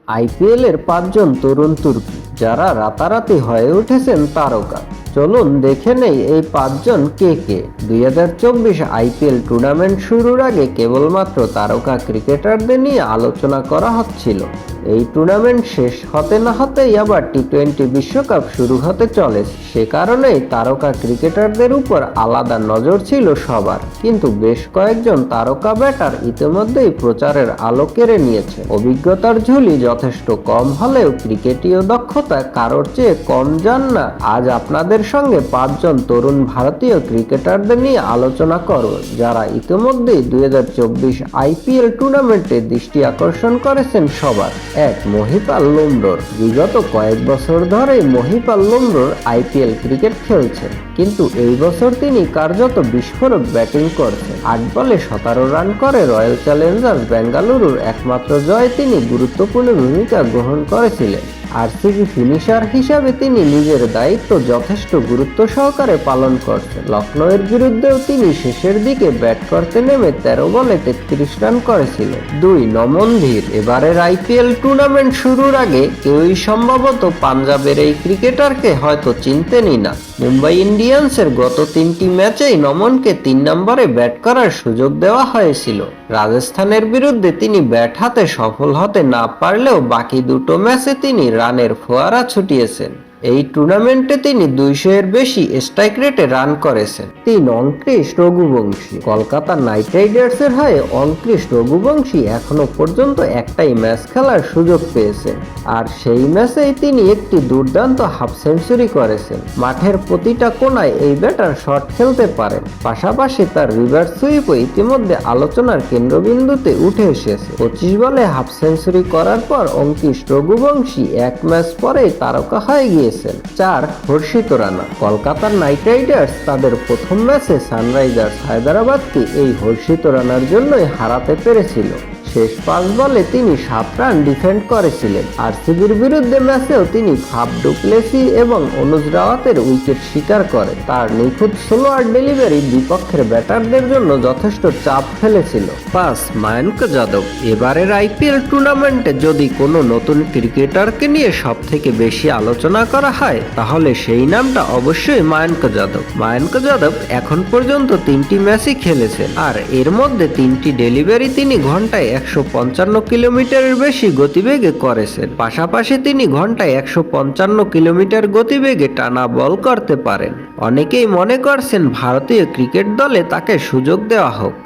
আইপিএলের ৫ জন তরুণ তুর্কি যারা রাতারাতি হয়ে উঠেছেন তারকা। চলুন দেখে নেই এই ৫ জন কে কে। ২০২৪ আইপিএল টুর্নামেন্ট শুরুর আগে কেবলমাত্র তারকা ক্রিকেটারদের নিয়ে আলোচনা করা হচ্ছিল। এই টুর্নামেন্ট শেষ হতে না হতেই আবার টি-20 বিশ্বকাপ শুরু হতে চলেছে। সে কারণেই তারকা ক্রিকেটারদের উপর আলাদা নজর ছিল সবার। কিন্তু বেশ কয়েকজন তারকা ব্যাটার ইতিমধ্যেই প্রচারের আলো কেড়ে নিয়েছে। অভিজ্ঞতার ঝুলি যথেষ্ট কম হলেও ক্রিকেটীয় দক্ষতা কারোর চেয়ে কম যান না। আজ আপনাদের সঙ্গে ৫ জন তরুণ ভারতীয় ক্রিকেটারদের নিয়ে আলোচনা করব, যারা ইতিমধ্যেই ২০২৪ আইপিএল টুর্নামেন্টে দৃষ্টি আকর্ষণ করেছেন সবার। ১. মহিপাল লুমরোর। বিগত কয়েক বছর ধরেই মহিপাল লুমরোর আইপিএল ক্রিকেট খেলছেন, কিন্তু এই বছর তিনি কার্যত বিস্ফোরক ব্যাটিং করছেন। ৮ বলে ১৭ রান করে রয়্যাল চ্যালেঞ্জার্স বেঙ্গালুরুর একমাত্র জয়ে তিনি গুরুত্বপূর্ণ ভূমিকা গ্রহণ করেছিলেন। আরসিবি ফিনিশার হিসাবে তিনি নিজের দায়িত্ব যথেষ্ট গুরুত্ব সহকারে পালন করছেন। লখনৌয়ের বিরুদ্ধেও তিনি শেষের দিকে ব্যাট করতে নেমে ১৩ বলে ৩৩ রান করেছিলেন। ২. নমন ধীর। এবারের আইপিএল টুর্নামেন্ট শুরুর আগে কেউই সম্ভবত পাঞ্জাবের এই ক্রিকেটারকে হয়তো চিনতেনই না। মুম্বাই ইন্ডিয়ান্সের গত ৩টি ম্যাচেই নমনকে ৩ নম্বরে ব্যাট করার সুযোগ দেওয়া হয়েছিল। রাজস্থানের বিরুদ্ধে তিনি ব্যাট হাতে সফল হতে না পারলেও বাকি দুটো ম্যাচে তিনি রানের ফোয়ারা ছুটিয়েছেন। এই টুর্নামেন্টে তিনি ২০০-এর বেশি স্ট্রাইক রেটে রান করেছেন। ৩. অঙ্কৃশ রঘুবংশী। কলকাতা নাইট রাইডার্সের হয়ে অঙ্কৃশ রঘুবংশী এখনো পর্যন্ত একটাই ম্যাচ খেলার সুযোগ পেয়েছেন, আর সেই ম্যাচেই তিনি একটি দুর্দান্ত হাফ সেঞ্চুরি করেছেন। মাঠের প্রতিটা কোনায় এই ব্যাটার শট খেলতে পারেন, পাশাপাশি তার রিভার্স সুইপও ইতিমধ্যে আলোচনার কেন্দ্রবিন্দুতে উঠে এসেছে। ২৫ বলে হাফ সেঞ্চুরি করার পর অঙ্কৃশ রঘুবংশী এক ম্যাচ পরেই তারকা হয়ে গিয়েছে। ৪. হর্ষিত রানা। কলকাতার নাইট রাইডার্স তাদের প্রথম ম্যাচে সানরাইজার্স হায়দ্রাবাদকে এই হর্ষিত রানার জন্যই হারাতে পেরেছিল। শেষ ৫ বলে তিনি ৭ রান ডিফেন্ড করেছিলেন। আরসিবির বিরুদ্ধে ম্যাচেও তিনি ফাফ ডু প্লেসি এবং অনুজ রাওয়াতের উইকেট শিকার করেন। তার নিখুঁত স্লোয়ার ডেলিভারি বিপক্ষের ব্যাটারদের জন্য যথেষ্ট চাপ ফেলেছিল। ৫. মায়াঙ্ক যাদব। এবারের আইপিএল টুর্নামেন্টে যদি কোনো নতুন ক্রিকেটারকে নিয়ে সব থেকে বেশি আলোচনা করা হয়, তাহলে সেই নামটা অবশ্যই মায়াঙ্ক যাদব। মায়াঙ্ক যাদব এখন পর্যন্ত ৩টি ম্যাচই খেলেছেন, আর এর মধ্যে ৩টি ডেলিভারি তিনি ঘন্টায় ১৫৫ কিলোমিটারের বেশি গতিবেগে করেছেন। পাশাপাশি তিনি ঘন্টায় ১৫৫ কিলোমিটার গতিবেগে টানা বল করতে পারেন। অনেকেই মনে করছেন ভারতীয় ক্রিকেট দলে তাকে সুযোগ দেওয়া হোক।